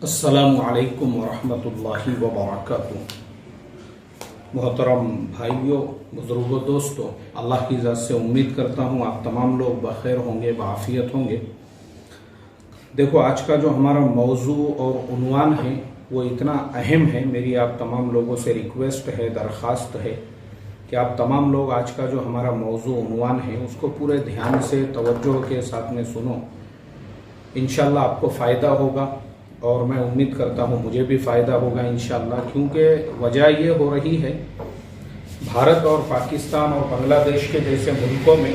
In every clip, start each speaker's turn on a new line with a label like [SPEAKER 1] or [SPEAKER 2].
[SPEAKER 1] अस्सलामु अलैकुम वरहमतुल्लाहि वबरकातुहू। मोहतरम भाइयों, बुजुर्गों, दोस्तों, अल्लाह की ज़ात से उम्मीद करता हूँ आप तमाम लोग बखैर होंगे, बाफ़ियत होंगे। देखो, आज का जो हमारा मौजू और उन्वान है वो इतना अहम है। मेरी आप तमाम लोगों से रिक्वेस्ट है, दरख्वास्त है कि आप तमाम लोग आज का जो हमारा मौजू उन्वान है उसको पूरे ध्यान से, तवज्जो के साथ में सुनो। इंशाल्लाह आपको फ़ायदा होगा और मैं उम्मीद करता हूँ मुझे भी फ़ायदा होगा इंशाल्लाह। क्योंकि वजह ये हो रही है, भारत और पाकिस्तान और बांग्लादेश के जैसे मुल्कों में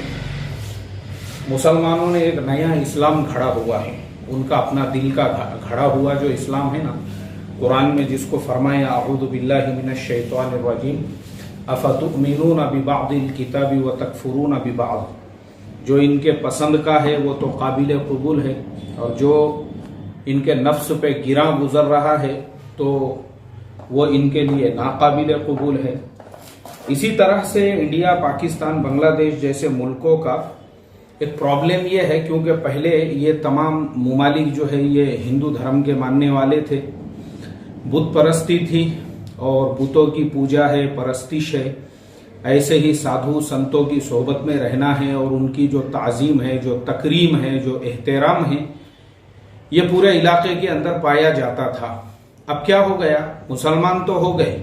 [SPEAKER 1] मुसलमानों ने एक नया इस्लाम घड़ा हुआ है। उनका अपना दिल का घड़ा हुआ जो इस्लाम है ना, कुरान में जिसको फरमाया अऊज़ु बिल्लाहि मिनश शैतानिर रजीम अफतुमिनून बिबादिल किताबी व तकफुरून बिबाद, जो इनके पसंद का है वो तो काबिल कबूल है, और जो इनके नफ्स पे गिरा गुजर रहा है तो वो इनके लिए नाकाबिल कबूल है। इसी तरह से इंडिया, पाकिस्तान, बांग्लादेश जैसे मुल्कों का एक प्रॉब्लम ये है, क्योंकि पहले ये तमाम मुमालिक जो है ये हिंदू धर्म के मानने वाले थे, बुत परस्ती थी और बुतों की पूजा है, परस्तिश है। ऐसे ही साधु संतों की सोहबत में रहना है और उनकी जो ताज़ीम है, जो तकरीम है, जो एहतराम है, ये पूरे इलाके के अंदर पाया जाता था। अब क्या हो गया, मुसलमान तो हो गए,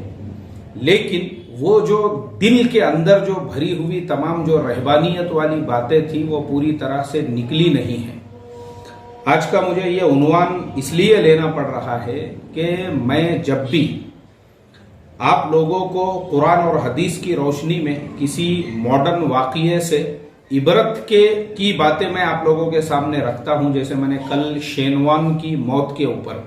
[SPEAKER 1] लेकिन वो जो दिल के अंदर जो भरी हुई तमाम जो रहबानियत वाली बातें थी वो पूरी तरह से निकली नहीं है। आज का मुझे ये उन्वान इसलिए लेना पड़ रहा है कि मैं जब भी आप लोगों को कुरान और हदीस की रोशनी में किसी मॉडर्न वाक़ये से इबरत की बातें मैं आप लोगों के सामने रखता हूं, जैसे मैंने कल शेनवान की मौत के ऊपर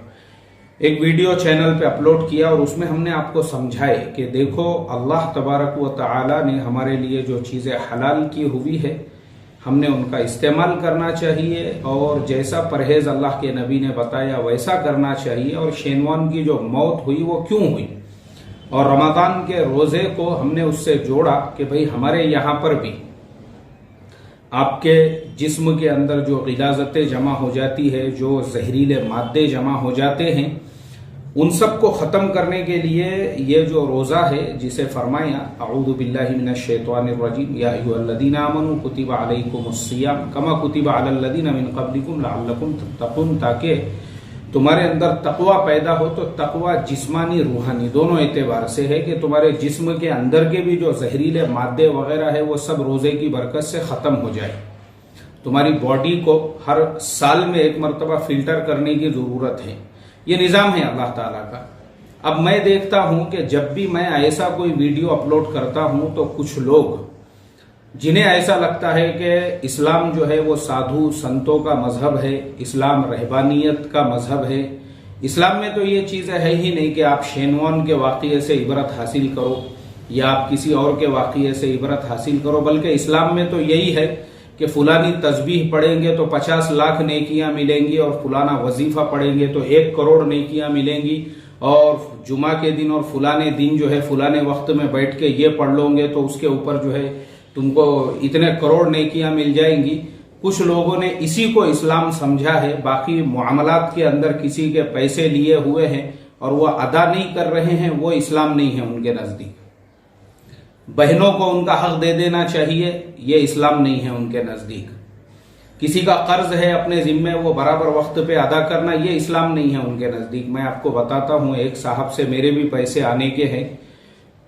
[SPEAKER 1] एक वीडियो चैनल पे अपलोड किया और उसमें हमने आपको समझाए कि देखो, अल्लाह तबारक व तआला ने हमारे लिए जो चीज़ें हलाल की हुई है हमने उनका इस्तेमाल करना चाहिए, और जैसा परहेज अल्लाह के नबी ने बताया वैसा करना चाहिए। और शेनवान की जो मौत हुई वो क्यों हुई, और रमज़ान के रोज़े को हमने उससे जोड़ा कि भाई हमारे यहाँ पर भी आपके जिस्म के अंदर जो गिलाज़तें जमा हो जाती है, जो जहरीले मादे जमा हो जाते हैं, उन सब को ख़त्म करने के लिए ये जो रोज़ा है, जिसे फरमाया अऊज़ु बिल्लाहि मिनश शैतानिर रजीम या अय्युहल्लज़ीना आमनू कुतिबा अलैकुमुस्सियाम कमा कुतिबा अलल्लज़ीना मिन क़ब्लिकुम लअल्लकुम तत्तक़ून, ताकि तुम्हारे अंदर तकवा पैदा हो। तो तकवा जिस्मानी रूहानी दोनों एतबार से है कि तुम्हारे जिस्म के अंदर के भी जो जहरीले मादे वगैरह है वो सब रोजे की बरकत से खत्म हो जाए। तुम्हारी बॉडी को हर साल में एक मरतबा फिल्टर करने की जरूरत है। ये निजाम है अल्लाह ताला का। अब मैं देखता हूं कि जब भी मैं ऐसा कोई वीडियो अपलोड करता हूं तो कुछ लोग, जिन्हें ऐसा लगता है कि इस्लाम जो है वो साधु संतों का मजहब है, इस्लाम रहबानियत का मजहब है, इस्लाम में तो ये चीज़ें है ही नहीं कि आप शेनवान के वाक़ये से इबरत हासिल करो या आप किसी और के वाक़ये से इबरत हासिल करो, बल्कि इस्लाम में तो यही है कि फुलानी तस्बीह पढ़ेंगे तो 50 लाख नेकियां मिलेंगी, और फुलाना वजीफा पढ़ेंगे तो 1 करोड़ नेकियां मिलेंगी, और जुमा के दिन और फुलाने दिन जो है फुलाने वक्त में बैठ के ये पढ़ लोगे तो उसके ऊपर जो है तुमको इतने करोड़ नेकियां मिल जाएंगी। कुछ लोगों ने इसी को इस्लाम समझा है, बाकी मामलात के अंदर किसी के पैसे लिए हुए हैं और वो अदा नहीं कर रहे हैं, वो इस्लाम नहीं है उनके नजदीक। बहनों को उनका हक दे देना चाहिए, ये इस्लाम नहीं है उनके नजदीक। किसी का कर्ज है अपने जिम्मे, वो बराबर वक्त पे अदा करना, ये इस्लाम नहीं है उनके नजदीक। मैं आपको बताता हूं, एक साहब से मेरे भी पैसे आने के हैं,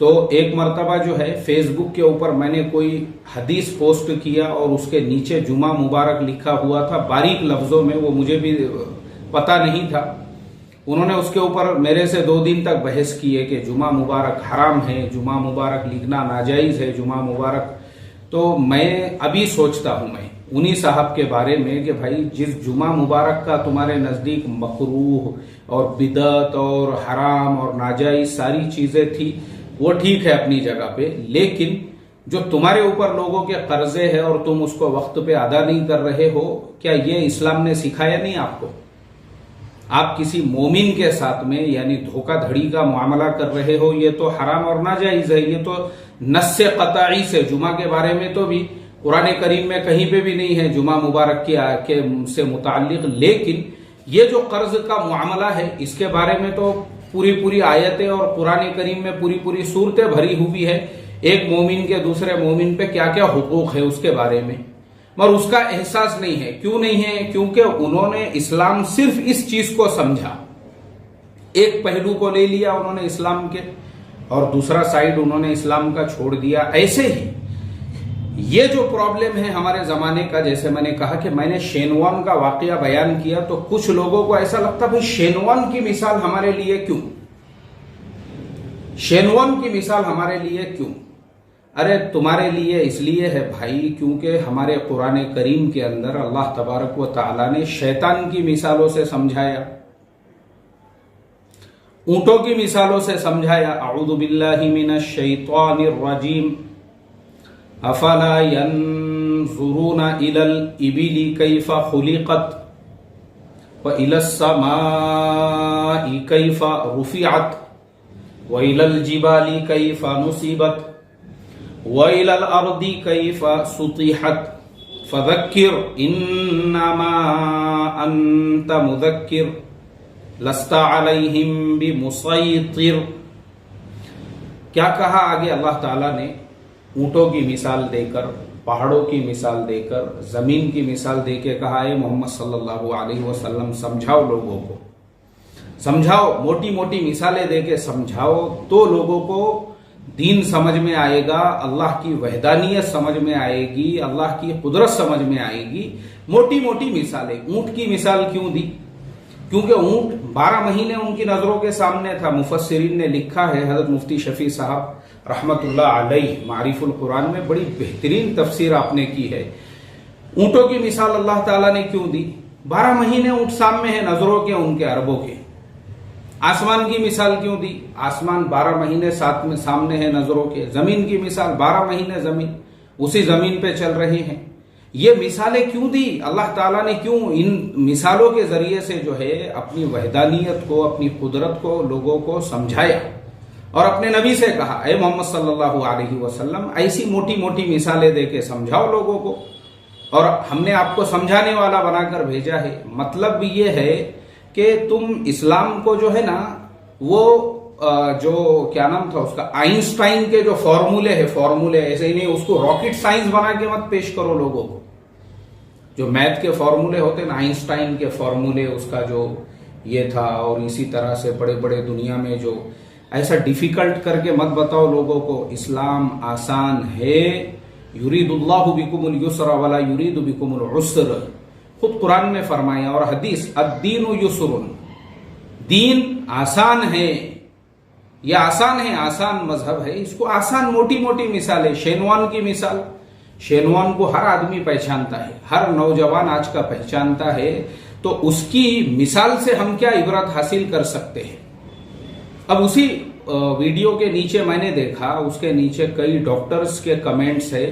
[SPEAKER 1] तो एक मरतबा जो है फेसबुक के ऊपर मैंने कोई हदीस पोस्ट किया और उसके नीचे जुमा मुबारक लिखा हुआ था बारीक लफ्जों में, वो मुझे भी पता नहीं था। उन्होंने उसके ऊपर मेरे से 2 दिन तक बहस किए कि जुमा मुबारक हराम है, जुमा मुबारक लिखना नाजायज है, जुमा मुबारक। तो मैं अभी सोचता हूं मैं उन्हीं साहब के बारे में कि भाई जिस जुमा मुबारक का तुम्हारे नजदीक मकरूह और बिदअत और हराम और नाजायज सारी चीजें थी, वो ठीक है अपनी जगह पे, लेकिन जो तुम्हारे ऊपर लोगों के कर्जे है और तुम उसको वक्त पे अदा नहीं कर रहे हो, क्या ये इस्लाम ने सिखाया नहीं आपको? आप किसी मोमिन के साथ में यानी धोखाधड़ी का मामला कर रहे हो, ये तो हराम और नाजायज है। ये तो नस्से कताई से, जुमा के बारे में तो भी कुरान करीम में कहीं पे भी नहीं है जुमा मुबारक के से मुताल्लिक, लेकिन ये जो कर्ज का मामला है इसके बारे में तो पूरी पूरी आयतें और कुरान करीम में पूरी पूरी सूरतें भरी हुई है, एक मोमिन के दूसरे मोमिन पे क्या क्या हुकूक है उसके बारे में, मगर उसका एहसास नहीं है। क्यों नहीं है? क्योंकि उन्होंने इस्लाम सिर्फ इस चीज को समझा, एक पहलू को ले लिया उन्होंने इस्लाम के और दूसरा साइड उन्होंने इस्लाम का छोड़ दिया। ऐसे ही ये जो प्रॉब्लम है हमारे जमाने का, जैसे मैंने कहा कि मैंने शेनवान का वाकया बयान किया तो कुछ लोगों को ऐसा लगता भाई शेनवान की मिसाल हमारे लिए क्यों, शेनवान की मिसाल हमारे लिए क्यों? अरे तुम्हारे लिए इसलिए है भाई क्योंकि हमारे कुरान करीम के अंदर अल्लाह तबारक व तआला ने शैतान की मिसालों से समझाया, ऊंटों की मिसालों से समझाया। अऊज़ु बिल्लाहि मिनश शैतानिर रजीम। अफला यंजुरूना इलल इबिली कैफा खुलिकत व इलस समाई कैफा रुफिअत व इलल जिबाली कैफा नुसिबत व इलल अर्दी कैफा सुतिहत फज़क्किर इन्नमा अंत मुज़क्किर लस्ता अलैहिम बिमुसैतिर। क्या कहा आगे अल्लाह ताला ने? ऊंटों की मिसाल देकर, पहाड़ों की मिसाल देकर, जमीन की मिसाल देके कहा है मोहम्मद सल्लल्लाहु अलैहि वसल्लम समझाओ, लोगों को समझाओ, मोटी मोटी मिसालें देके समझाओ तो लोगों को दीन समझ में आएगा, अल्लाह की वहदानियत समझ में आएगी, अल्लाह की कुदरत समझ में आएगी। मोटी मोटी मिसालें। ऊंट की मिसाल क्यों दी? क्योंकि ऊंट 12 महीने उनकी नजरों के सामने था। मुफस्सिरीन ने लिखा है, हजरत मुफ्ती शफी साहब रहमतुल्लाह अलैह मारिफुल कुरान में बड़ी बेहतरीन तफसीर आपने की है। ऊंटों की मिसाल अल्लाह ताला ने क्यों दी? 12 महीने ऊंट सामने है नजरों के उनके, अरबों के। आसमान की मिसाल क्यों दी? आसमान 12 महीने साथ में सामने है नजरों के। जमीन की मिसाल 12 महीने जमीन उसी जमीन पे चल रही है। ये मिसालें क्यों दी अल्लाह ताला ने? क्यों? इन मिसालों के जरिए से जो है अपनी वहदानियत को, अपनी कुदरत को लोगों को समझाया और अपने नबी से कहा, ए मोहम्मद सल्लल्लाहु अलैहि वसल्लम ऐसी मोटी मोटी मिसालें देके समझाओ लोगों को, और हमने आपको समझाने वाला बनाकर भेजा है। मतलब ये है कि तुम इस्लाम को जो है ना, वो जो क्या नाम था उसका, आइंस्टाइन के जो फॉर्मूले है, फॉर्मूले ऐसे ही नहीं, उसको रॉकेट साइंस बना के मत पेश करो लोगों को। जो मैथ के फॉर्मूले होते ना, आइंस्टाइन के फॉर्मूले, उसका जो ये था, और इसी तरह से बड़े बड़े दुनिया में जो ऐसा डिफिकल्ट करके मत बताओ लोगों को। इस्लाम आसान है। युरीदुल्लाहु बिकुमुल युस्रा वला युरीदु बिकुमुल उस्र, खुद कुरान में फरमाया और हदीस, अद्दीनु युस्रुन, दीन आसान है। यह आसान है, आसान मजहब है। इसको आसान मोटी मोटी मिसालें। शेनवान की मिसाल, शेनवान को हर आदमी पहचानता है, हर नौजवान आज का पहचानता है, तो उसकी मिसाल से हम क्या इबरत हासिल कर सकते हैं। अब उसी वीडियो के नीचे मैंने देखा, उसके नीचे कई डॉक्टर्स के कमेंट्स है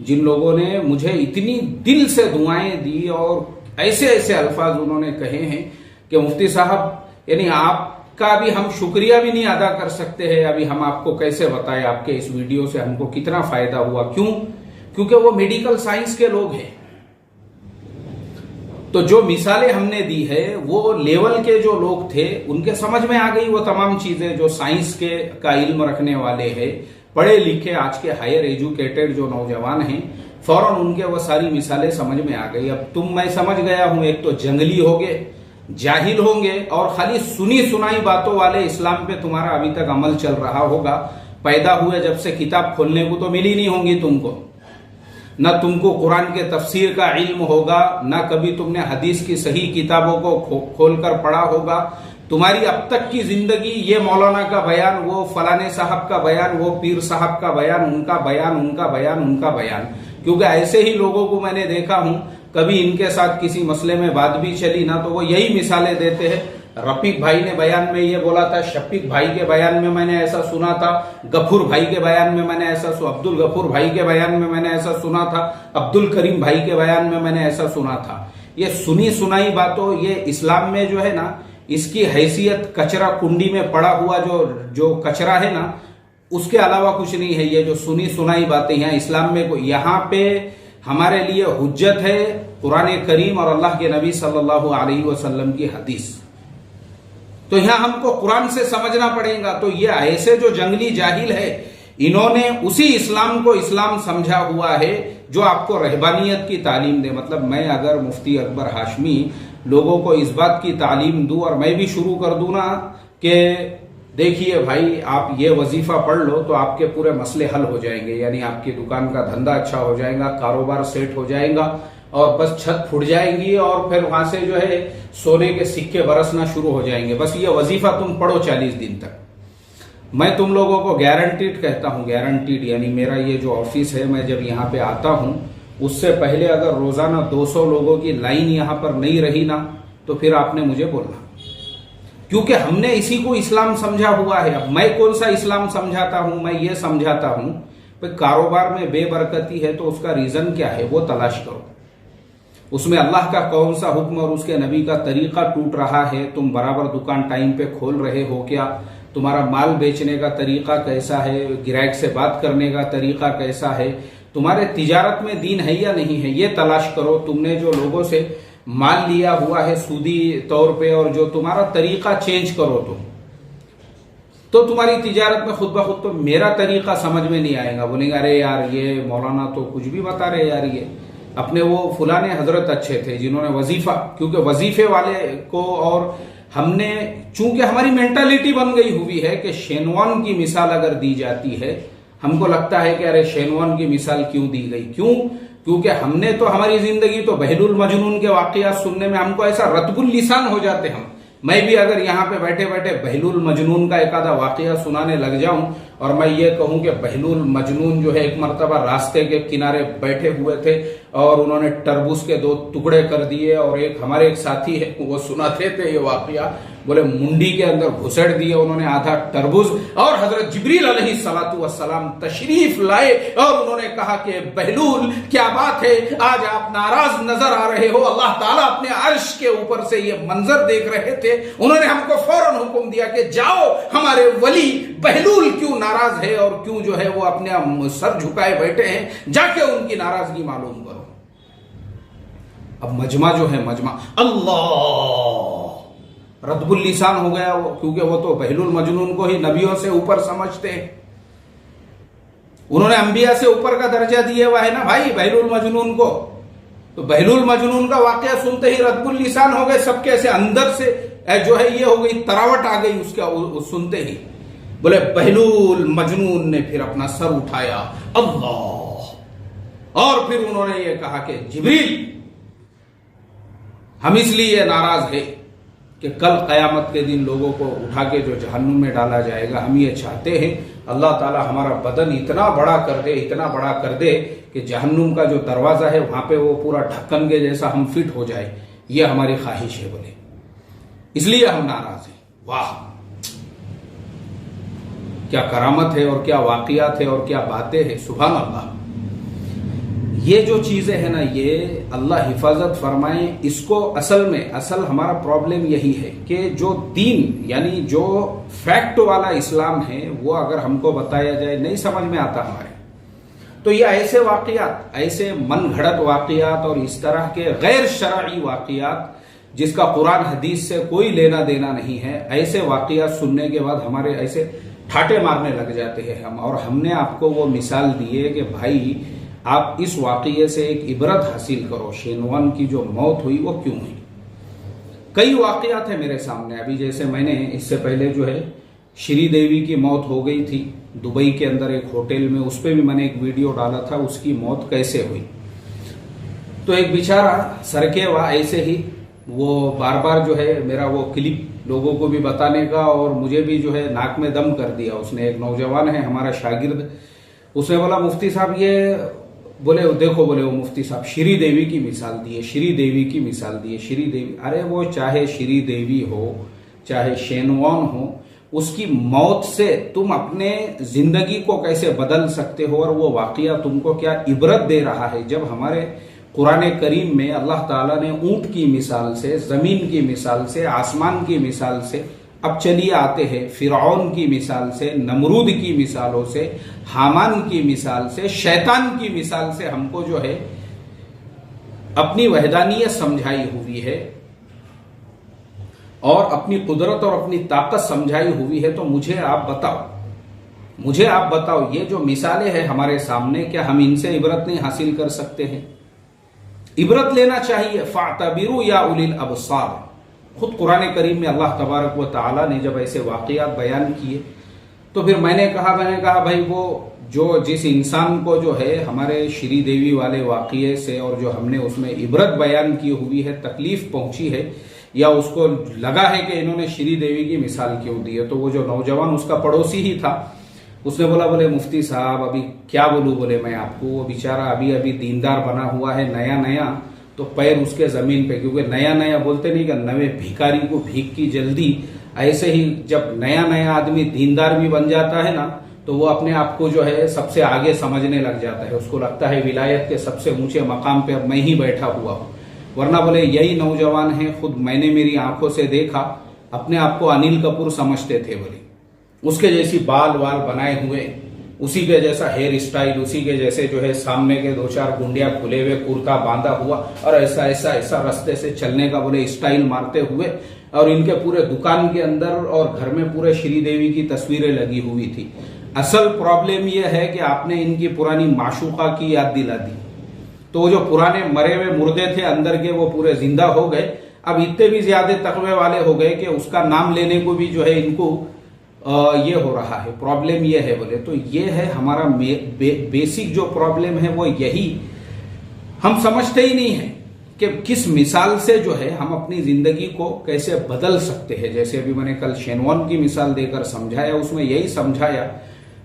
[SPEAKER 1] जिन लोगों ने मुझे इतनी दिल से दुआएं दी और ऐसे ऐसे अल्फाज उन्होंने कहे हैं कि मुफ्ती साहब, यानी आपका भी हम शुक्रिया भी नहीं अदा कर सकते हैं। अभी हम आपको कैसे बताएं आपके इस वीडियो से हमको कितना फायदा हुआ। क्यों? क्योंकि वो मेडिकल साइंस के लोग हैं। तो जो मिसालें हमने दी है वो लेवल के जो लोग थे उनके समझ में आ गई वो तमाम चीजें। जो साइंस के का इल्म रखने वाले हैं, पढ़े लिखे, आज के हायर एजुकेटेड जो नौजवान हैं, फौरन उनके वो सारी मिसालें समझ में आ गई। अब तुम, मैं समझ गया हूं, एक तो जंगली होंगे, जाहिल होंगे और खाली सुनी सुनाई बातों वाले। इस्लाम पे तुम्हारा अभी तक अमल चल रहा होगा। पैदा हुए जब से किताब खोलने को तो मिली नहीं होंगी तुमको, न तुमको कुरान के तफसीर का इल्म होगा, न कभी तुमने हदीस की सही किताबों को खोलकर पढ़ा होगा। तुम्हारी अब तक की जिंदगी ये मौलाना का बयान, वो फलाने साहब का बयान, वो पीर साहब का बयान, उनका बयान, उनका बयान, उनका बयान। क्योंकि ऐसे ही लोगों को मैंने देखा हूं, कभी इनके साथ किसी मसले में बात भी चली ना तो वो यही मिसालें देते हैं। रफीक भाई ने बयान में ये बोला था, शफीक भाई के बयान में मैंने ऐसा सुना था, गफूर भाई के बयान में मैंने ऐसा सुना, अब्दुल गफूर भाई के बयान में मैंने ऐसा सुना था, अब्दुल करीम भाई के बयान में मैंने ऐसा सुना था। ये सुनी सुनाई बातों, ये इस्लाम में जो है ना, इसकी हैसियत कचरा कुंडी में पड़ा हुआ जो कचरा है ना, उसके अलावा कुछ नहीं है। ये जो सुनी सुनाई बातें हैं इस्लाम में, यहाँ पे हमारे लिए हुज्जत है कुरान करीम और अल्लाह के नबी सल्लल्लाहु अलैहि वसल्लम की हदीस। तो यहां हमको कुरान से समझना पड़ेगा। तो ये ऐसे जो जंगली जाहिल है, इन्होंने उसी इस्लाम को इस्लाम समझा हुआ है जो आपको रहबानियत की तालीम दे। मतलब मैं अगर मुफ्ती अकबर हाशमी लोगों को इस बात की तालीम दूं और मैं भी शुरू कर दूं ना कि देखिए भाई आप ये वजीफा पढ़ लो तो आपके पूरे मसले हल हो जाएंगे, यानी आपकी दुकान का धंधा अच्छा हो जाएगा, कारोबार सेट हो जाएगा और बस छत फूट जाएगी और फिर वहां से जो है सोने के सिक्के बरसना शुरू हो जाएंगे। बस ये वजीफा तुम पढ़ो 40 दिन तक। मैं तुम लोगों को गारंटीड कहता हूं, गारंटीड, यानी मेरा ये जो ऑफिस है, मैं जब यहाँ पे आता हूं उससे पहले अगर रोजाना 200 लोगों की लाइन यहां पर नहीं रही ना तो फिर आपने मुझे बोलना, क्योंकि हमने इसी को इस्लाम समझा हुआ है। अब मैं कौन सा इस्लाम समझाता हूं? मैं ये समझाता हूं कि कारोबार में बेबरकती है तो उसका रीजन क्या है वो तलाश करो, उसमें अल्लाह का कौन सा हुक्म और उसके नबी का तरीका टूट रहा है, तुम बराबर दुकान टाइम पे खोल रहे हो क्या, तुम्हारा माल बेचने का तरीका कैसा है, ग्राहक से बात करने का तरीका कैसा है, तुम्हारे तिजारत में दीन है या नहीं है, ये तलाश करो। तुमने जो लोगों से माल लिया हुआ है सूदी तौर पे और जो तुम्हारा तरीका चेंज करो तो तुम्हारी तिजारत में खुद ब खुद तो मेरा तरीका समझ में नहीं आएगा। बोलेंगे अरे यार ये मौलाना तो कुछ भी बता रहे यार, ये अपने वो फुलाने हजरत अच्छे थे जिन्होंने वजीफा, क्योंकि वजीफे वाले को और हमने, चूंकि हमारी मेंटालिटी बन गई हुई है कि शेनवान की मिसाल अगर दी जाती है, हमको लगता है कि अरे शेनवान की मिसाल क्यों दी गई, क्यों? क्योंकि हमने तो हमारी जिंदगी तो बहलुल मजनून के वाकयात सुनने में हमको ऐसा रतबुल लिसान हो जाते हम। मैं भी अगर यहाँ पे बैठे बैठे बहलुल मजनून का एक आधा वाकया सुनाने लग जाऊं और मैं ये कहूं कि बहलुल मजनून जो है एक मर्तबा रास्ते के किनारे बैठे हुए थे और उन्होंने तरबूज के 2 टुकड़े कर दिए और एक हमारे एक साथी है वो सुनाते थे ये वाकया, बोले मुंडी के अंदर घुसेड़ दिए उन्होंने आधा तरबूज और हजरत जिब्रील अलैहिस्सलातु वस्सलाम तशरीफ लाए और उन्होंने कहा कि बहलूल क्या बात है, आज आप नाराज नजर आ रहे हो, अल्लाह ताला अपने अर्श के ऊपर से ये मंजर देख रहे थे। उन्होंने हमको फौरन हुक्म दिया कि जाओ हमारे वली बहलूल क्यों नाराज है और क्यों जो है वो अपने सर झुकाए बैठे हैं, जाके उनकी नाराजगी मालूम करो। अब मजमा जो है, मजमा अल्लाह रद्बुल लिसान हो गया वो, क्योंकि वो तो बहलुल मजनून को ही नबियों से ऊपर समझते हैं। उन्होंने अंबिया से ऊपर का दर्जा दिया हुआ है ना भाई बहलुल मजनून को। तो बहलुल मजनून का वाकया सुनते ही रद्बुल लिसान हो गए सबके, ऐसे अंदर से जो है ये हो गई, तरावट आ गई उसका सुनते ही। बोले बहलुल मजनून ने फिर अपना सर उठाया अल्लाह, और फिर उन्होंने ये कहा कि जिब्रील हम इसलिए नाराज है कि कल कयामत के दिन लोगों को उठा के जो जहन्नुम में डाला जाएगा, हम ये चाहते हैं अल्लाह ताला हमारा बदन इतना बड़ा कर दे, इतना बड़ा कर दे कि जहन्नुम का जो दरवाजा है वहां पे वो पूरा ढक्कन के जैसा हम फिट हो जाए, ये हमारी ख्वाहिश है। बोले इसलिए हम नाराज हैं। वाह क्या करामत है और क्या वाकयात है और क्या बातें हैं, सुभान अल्लाह। ये जो चीजें हैं ना, ये अल्लाह हिफाजत फरमाए। इसको असल हमारा प्रॉब्लम यही है कि जो दीन यानी जो फैक्ट वाला इस्लाम है वो अगर हमको बताया जाए नहीं समझ में आता हमारे, तो ये ऐसे वाकयात, ऐसे मन घड़त वाकयात और इस तरह के गैर शरई वाकयात जिसका कुरान हदीस से कोई लेना देना नहीं है, ऐसे वाकयात सुनने के बाद हमारे ऐसे ठाटे मारने लग जाते हैं हम। और हमने आपको वो मिसाल दी है कि भाई आप इस वाकये से एक इबरत हासिल करो, शेनवान की जो मौत हुई वो क्यों हुई। कई वाकयात है मेरे सामने, अभी जैसे मैंने इससे पहले जो है श्रीदेवी की मौत हो गई थी दुबई के अंदर एक होटल में, उस पर भी मैंने एक वीडियो डाला था उसकी मौत कैसे हुई। तो एक बेचारा सरकेवा ऐसे ही वो बार बार जो है मेरा वो क्लिप लोगों को भी बताने का और मुझे भी जो है नाक में दम कर दिया उसने। एक नौजवान है हमारा शागिर्द, उसने बोला मुफ्ती साहब ये, बोले देखो, बोले वो मुफ्ती साहब श्रीदेवी की मिसाल दिए, श्रीदेवी की मिसाल दिए, श्रीदेवी। अरे वो चाहे श्रीदेवी हो चाहे शेनवान हो, उसकी मौत से तुम अपने जिंदगी को कैसे बदल सकते हो और वो वाकया तुमको क्या इबरत दे रहा है। जब हमारे कुरान करीम में अल्लाह ताला ने ऊंट की मिसाल से, जमीन की मिसाल से, आसमान की मिसाल से, अब चलिए आते हैं फिरौन की मिसाल से, नमरूद की मिसालों से, हामान की मिसाल से, शैतान की मिसाल से हमको जो है अपनी वहदानियत समझाई हुई है और अपनी कुदरत और अपनी ताकत समझाई हुई है, तो मुझे आप बताओ ये जो मिसालें हैं हमारे सामने, क्या हम इनसे इबरत नहीं हासिल कर सकते हैं? इबरत लेना चाहिए। फातबिरू या उलिल अबसार। खुद कुरान करीम में अल्लाह तबारक व तआला ने जब ऐसे वाकयात बयान किए तो फिर मैंने कहा भाई वो जिस इंसान को जो है हमारे श्री देवी वाले वाकये से और जो हमने उसमें इबरत बयान की हुई है तकलीफ पहुंची है, या उसको लगा है कि इन्होंने श्री देवी की मिसाल क्यों दी है, तो वो जो नौजवान उसका पड़ोसी ही था, उसने बोले मुफ्ती साहब अभी क्या बोलूं, बोले मैं आपको, वो बेचारा अभी दीनदार बना हुआ है नया, तो पैर उसके जमीन पे, क्योंकि नया बोलते नहीं कि नवे भिखारी को भीख की जल्दी, ऐसे ही जब नया आदमी दीनदार भी बन जाता है ना, तो वो अपने आप को जो है सबसे आगे समझने लग जाता है। उसको लगता है विलायत के सबसे ऊंचे मकाम पे अब मैं ही बैठा हुआ हूं। वरना बोले यही नौजवान है, खुद मैंने मेरी आंखों से देखा, अपने आप को अनिल कपूर समझते थे, बोले उसके जैसी बाल वाल बनाए हुए, उसी के जैसा हेयर स्टाइल, उसी के जैसे जो है सामने के 2-4 गुंडिया खुले हुए, कुर्ता बांधा हुआ और ऐसा रास्ते से चलने का बोले स्टाइल मारते हुए, और इनके पूरे दुकान के अंदर और घर में पूरे श्री देवी की तस्वीरें लगी हुई थी। असल प्रॉब्लम यह है कि आपने इनकी पुरानी माशूका की याद दिला दी, तो वो जो पुराने मरे हुए मुर्दे थे अंदर के वो पूरे जिंदा हो गए। अब इतने भी ज्यादा तकवे वाले हो गए कि उसका नाम लेने को भी जो है इनको ये हो रहा है। प्रॉब्लम ये है, बोले तो ये है हमारा बेसिक जो प्रॉब्लम है वो यही, हम समझते ही नहीं है कि किस मिसाल से जो है हम अपनी जिंदगी को कैसे बदल सकते हैं। जैसे अभी मैंने कल शेनवन की मिसाल देकर समझाया, उसमें यही समझाया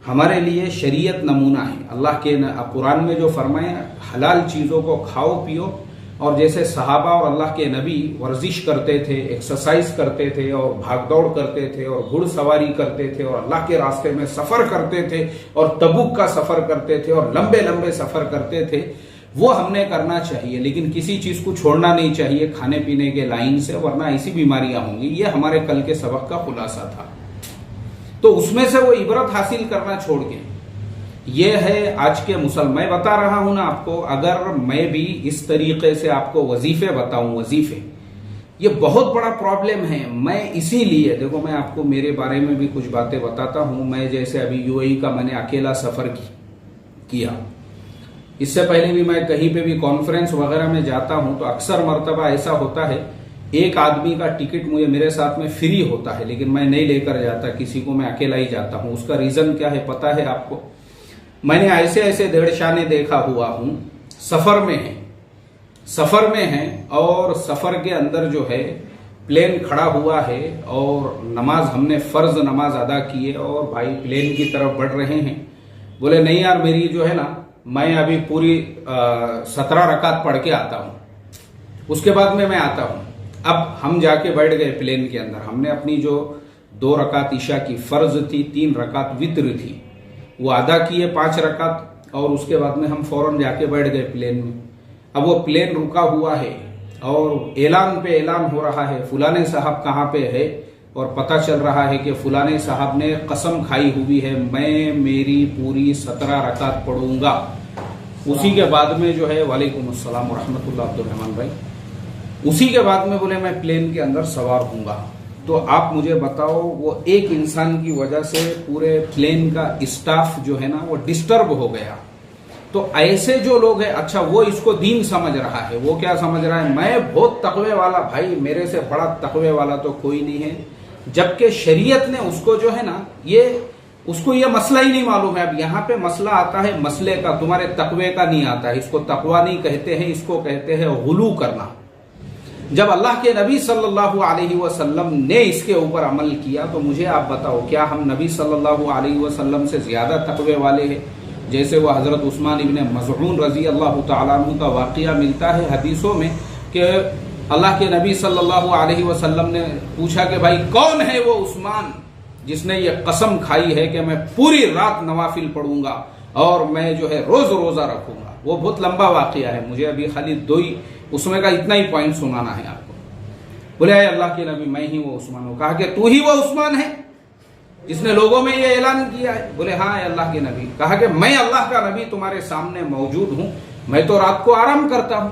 [SPEAKER 1] हमारे लिए शरीयत नमूना है। अल्लाह के कुरान में जो फरमाया हलाल चीजों को खाओ पियो, और जैसे सहाबा और अल्लाह के नबी वर्जिश करते थे, एक्सरसाइज करते थे और भागदौड़ करते थे और घुड़सवारी करते थे और अल्लाह के रास्ते में सफर करते थे और तबुक का सफर करते थे और लंबे लंबे सफर करते थे, वो हमने करना चाहिए। लेकिन किसी चीज को छोड़ना नहीं चाहिए खाने पीने के लाइन से, वरना ऐसी बीमारियां होंगी। ये हमारे कल के सबक का खुलासा था। तो उसमें से वो इबरत हासिल करना छोड़ के ये है आज के मुसलमान। मैं बता रहा हूं ना आपको, अगर मैं भी इस तरीके से आपको वजीफे बताऊं, वजीफे ये बहुत बड़ा प्रॉब्लम है। मैं इसीलिए देखो, मैं आपको मेरे बारे में भी कुछ बातें बताता हूं। मैं जैसे अभी यूएई का मैंने अकेला सफर किया, इससे पहले भी मैं कहीं पे भी कॉन्फ्रेंस वगैरह में जाता हूं तो अक्सर मर्तबा ऐसा होता है एक आदमी का टिकट मेरे साथ में फ्री होता है, लेकिन मैं नहीं लेकर जाता किसी को, मैं अकेला ही जाता हूं। उसका रीजन क्या है पता है आपको? मैंने ऐसे देड़शाने देखा हुआ हूं, सफर में है और सफर के अंदर जो है प्लेन खड़ा हुआ है और नमाज, हमने फर्ज नमाज अदा की है और भाई प्लेन की तरफ बढ़ रहे हैं। बोले नहीं यार, मेरी जो है ना, मैं अभी पूरी 17 रकात पढ़ के आता हूं, उसके बाद में मैं आता हूं। अब हम जाके बैठ गए प्लेन के अंदर, हमने अपनी जो 2 रकात ईशा की फर्ज थी, 3 रकात वित्र थी, वो अदा किए 5 रकात, और उसके बाद में हम फौरन जाके बैठ गए प्लेन में। अब वो प्लेन रुका हुआ है और ऐलान पे ऐलान हो रहा है फुलाने साहब कहाँ पे है, और पता चल रहा है कि फुलाने साहब ने कसम खाई हुई है मैं मेरी पूरी 17 रकात पढ़ूंगा। उसी के बाद में जो है, वालेकुम अस्सलाम व रहमतुल्लाह अब्दुल रहमान भाई, उसी के बाद में बोले मैं प्लेन के अंदर सवार हूंगा। तो आप मुझे बताओ, वो एक इंसान की वजह से पूरे प्लेन का स्टाफ जो है ना वो डिस्टर्ब हो गया। तो ऐसे जो लोग हैं, अच्छा वो इसको दीन समझ रहा है, वो क्या समझ रहा है, मैं बहुत तकवे वाला, भाई मेरे से बड़ा तकवे वाला तो कोई नहीं है। जबकि शरीयत ने उसको जो है ना, उसको ये मसला ही नहीं मालूम है। अब यहाँ पे मसला आता है मसले का, तुम्हारे तकवे का नहीं आता है। इसको तकवा नहीं कहते हैं, इसको कहते हैं गुलू करना। जब अल्लाह के नबी सल्लल्लाहु अलैहि वसल्लम ने इसके ऊपर अमल किया, तो मुझे आप बताओ, क्या हम नबी सल्लल्लाहु अलैहि वसल्लम से ज्यादा तकवे वाले हैं? जैसे वह हजरत उस्मान इब्न मज़ऊन रजी अल्लाह तआला अन्हु का वाक़या मिलता है हदीसों में कि अल्लाह के नबी सल्लल्लाहु अलैहि वसल्लम ने पूछा कि भाई कौन है वो उस्मान जिसने ये कसम खाई है कि मैं पूरी रात नवाफिल पढ़ूंगा और मैं जो है रोज रोजा रखूंगा। वो बहुत लंबा वाक़या है, मुझे अभी खाली 2 ही उसमें का इतना ही पॉइंट सुनाना है आपको। बोले अल्लाह के नबी मैं ही वो उस्मान हूं। कहा कि तू ही वो उस्मान है जिसने लोगों में ये ऐलान किया है? बोले हाँ अल्लाह के नबी। कहा कि मैं अल्लाह का नबी तुम्हारे सामने मौजूद हूं, मैं तो रात को आराम करता हूं।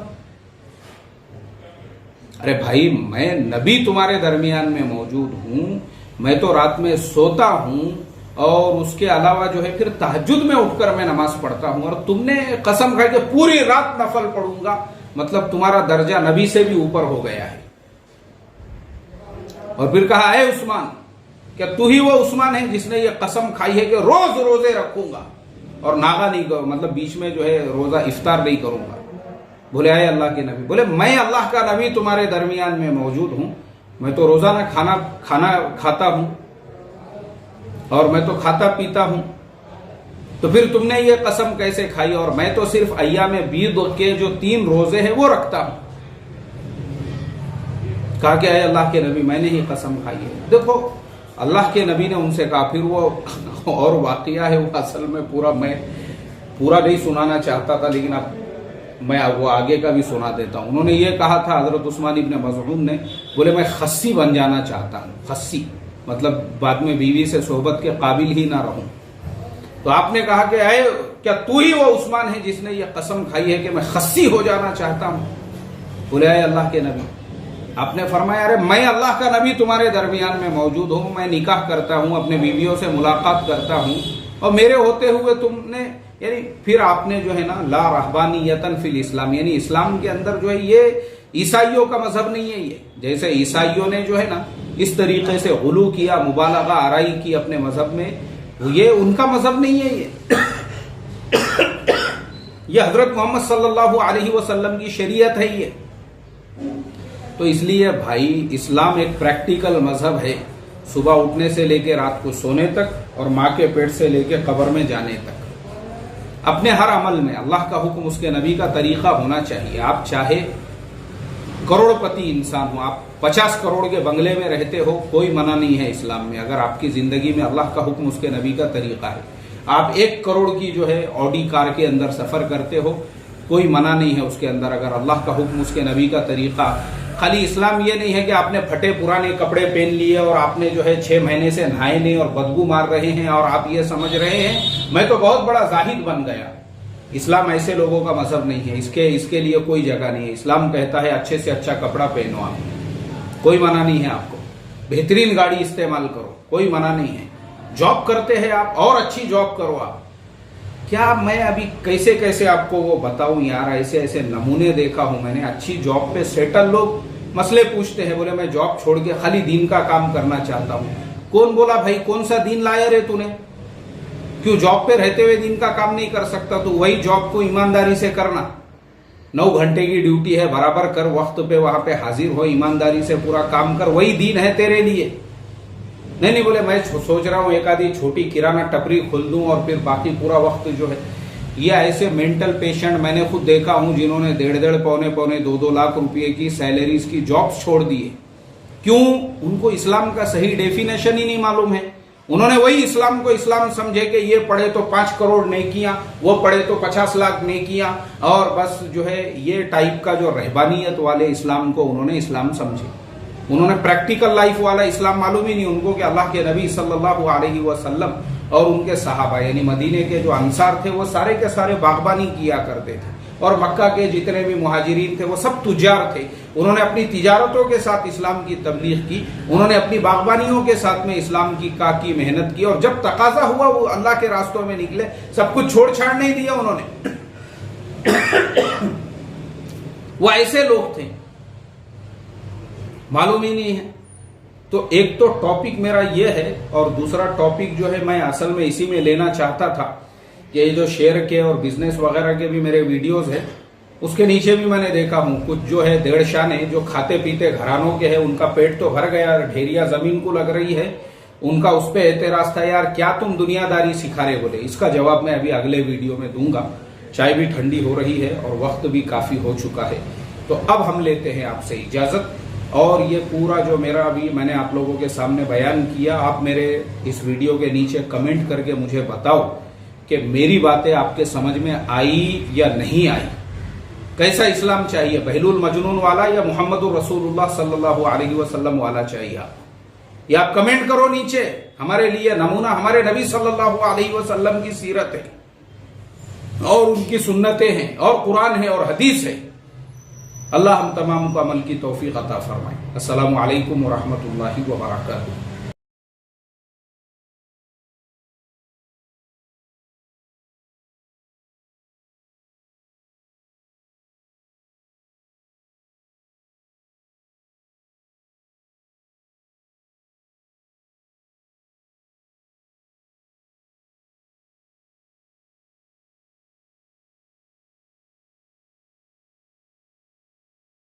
[SPEAKER 1] अरे भाई, मैं नबी तुम्हारे दरमियान में मौजूद हूं, मैं तो रात में सोता हूं और उसके अलावा जो है फिर तहज्जुद में उठकर मैं नमाज पढ़ता हूं, और तुमने कसम खाई कि पूरी रात नफल पढ़ूंगा, मतलब तुम्हारा दर्जा नबी से भी ऊपर हो गया है। और फिर कहा, है उस्मान, क्या तू ही वो उस्मान है जिसने ये कसम खाई है कि रोज रोजे रखूंगा और नागा नहीं करूं, मतलब बीच में जो है रोजा इफ्तार नहीं करूंगा। बोले, आए अल्लाह के नबी। बोले, मैं अल्लाह का नबी तुम्हारे दरमियान में मौजूद हूं, मैं तो रोजाना खाना खाता हूं और मैं तो खाता पीता हूं, तो फिर तुमने ये कसम कैसे खाई? और मैं तो सिर्फ अय्याम बीद के जो 3 रोजे हैं वो रखता हूं। कहा कि अल्लाह के नबी, मैंने ही कसम खाई है। देखो, अल्लाह के नबी ने उनसे कहा, फिर वो और वाकया है, वो असल में मैं पूरा नहीं सुनाना चाहता था, लेकिन अब मैं वो आगे का भी सुना देता हूं। उन्होंने ये कहा था, हजरत उस्मान इब्न मज़ऊन ने, बोले, मैं खस्सी बन जाना चाहता हूं। खस्सी मतलब बाद में बीवी से सोहबत के काबिल ही ना रहूं। तो आपने कहा कि आए, क्या तू ही वो उस्मान है जिसने ये कसम खाई है कि मैं खस्सी हो जाना चाहता हूं? बोले, आए अल्लाह के नबी। आपने फरमाया, अरे मैं अल्लाह का नबी तुम्हारे दरमियान में मौजूद हूं, मैं निकाह करता हूं, अपने बीवियों से मुलाकात करता हूं, और मेरे होते हुए तुमने, यानी फिर आपने जो है ना, ला रहबानियतन फिल इस्लाम, यानी इस्लाम के अंदर जो है ये ईसाइयों का मजहब नहीं है। ये जैसे ईसाइयों ने जो है ना इस तरीके से गुलू किया, मुबालगा आराई की अपने मजहब में, ये उनका मजहब नहीं है। ये हजरत मोहम्मद सल्लल्लाहु अलैहि वसल्लम की शरीयत है ये। तो इसलिए भाई, इस्लाम एक प्रैक्टिकल मजहब है, सुबह उठने से लेकर रात को सोने तक, और माँ के पेट से लेकर कब्र में जाने तक। अपने हर अमल में अल्लाह का हुक्म, उसके नबी का तरीका होना चाहिए। आप चाहे करोड़पति इंसान हो, आप 50 करोड़ के बंगले में रहते हो, कोई मना नहीं है इस्लाम में, अगर आपकी जिंदगी में अल्लाह का हुक्म, उसके नबी का तरीका है। आप 1 करोड़ की जो है ऑडी कार के अंदर सफर करते हो, कोई मना नहीं है उसके अंदर, अगर अल्लाह का हुक्म, उसके नबी का तरीका। खाली इस्लाम ये नहीं है कि आपने फटे पुराने कपड़े पहन लिए और आपने जो है 6 महीने से नहाए नहीं और बदबू मार रहे हैं और आप ये समझ रहे हैं मैं तो बहुत बड़ा जाहिद बन गया। इस्लाम ऐसे लोगों का मजहब नहीं है, इसके लिए कोई जगह नहीं है। इस्लाम कहता है अच्छे से अच्छा कपड़ा पहनो, आप, कोई मना नहीं है आपको। बेहतरीन गाड़ी इस्तेमाल करो, कोई मना नहीं है। जॉब करते हैं आप, और अच्छी जॉब करो आप। क्या मैं अभी कैसे कैसे आपको वो बताऊं यार, ऐसे ऐसे नमूने देखा हूं मैंने। अच्छी जॉब पे सेटल लोग मसले पूछते हैं, बोले मैं जॉब छोड़ के खाली दीन का काम करना चाहता हूं। कौन बोला भाई, कौन सा दीन लाया रे तूने? क्यों जॉब पे रहते हुए दीन का काम नहीं कर सकता? तो वही जॉब को ईमानदारी से करना, 9 घंटे की ड्यूटी है, बराबर कर, वक्त पे वहां पे हाजिर हो, ईमानदारी से पूरा काम कर, वही दीन है तेरे लिए। नहीं बोले मैं सोच रहा हूं एक आधी छोटी किराना टपरी खोल दूं और फिर बाकी पूरा वक्त जो है। ये ऐसे मेंटल पेशेंट मैंने खुद देखा हूं जिन्होंने 1.5 पौने 2 लाख रुपए की सैलरीज की जॉब्स छोड़ दिए। क्यों? उनको इस्लाम का सही डेफिनेशन ही नहीं मालूम है। उन्होंने वही इस्लाम को इस्लाम समझे कि ये पढ़े तो 5 करोड़ नेकियां, वो पढ़े तो 50 लाख नेकियां, और बस जो है ये टाइप का जो रहबानियत वाले इस्लाम को उन्होंने इस्लाम समझे। उन्होंने प्रैक्टिकल लाइफ वाला इस्लाम मालूम ही नहीं उनको कि अल्लाह के नबी सल्लल्लाहु अलैहि वसल्लम और उनके सहाबा यानी मदीने के जो अंसार थे वो सारे के सारे बागबानी किया करते थे, और मक्का के जितने भी मुहाजिरीन थे वो सब तुजार थे। उन्होंने अपनी तिजारतों के साथ इस्लाम की तबलीग की, उन्होंने अपनी बागबानियों के साथ में इस्लाम की मेहनत की, और जब तकाजा हुआ वो अल्लाह के रास्तों में निकले, सब कुछ छोड़ छाड़ नहीं दिया उन्होंने। वो ऐसे लोग थे, मालूम ही नहीं है। तो एक तो टॉपिक मेरा ये है, और दूसरा टॉपिक जो है मैं असल में इसी में लेना चाहता था कि ये जो शेयर के और बिजनेस वगैरह के भी मेरे वीडियोस है, उसके नीचे भी मैंने देखा हूं कुछ जो है देड़शाने जो खाते पीते घरानों के हैं, उनका पेट तो भर गया, ढेरिया जमीन को लग रही है, उनका उस पर एतराज था, यार क्या तुम दुनियादारी सिखा रहे बोले। इसका जवाब मैं अभी अगले वीडियो में दूंगा। चाय भी ठंडी हो रही है और वक्त भी काफी हो चुका है, तो अब हम लेते हैं आपसे इजाजत। और ये पूरा जो मेरा अभी मैंने आप लोगों के सामने बयान किया, आप मेरे इस वीडियो के नीचे कमेंट करके मुझे बताओ कि मेरी बातें आपके समझ में आई या नहीं आई। कैसा इस्लाम चाहिए, बहलुल मजनून वाला या मोहम्मद रसूलुल्लाह सल्लल्लाहु अलैहि वसल्लम वाला चाहिए? ये आप कमेंट करो नीचे। हमारे लिए नमूना हमारे नबी सल्लल्लाहु अलैहि वसल्लम की सीरत है और उनकी सुन्नतें हैं और कुरान है और हदीस है। अल्लाह हम तमाम को अमल की तौफीक अता फरमाए। अस्सलामु अलैकुम व रहमतुल्लाहि व बरकातुहू।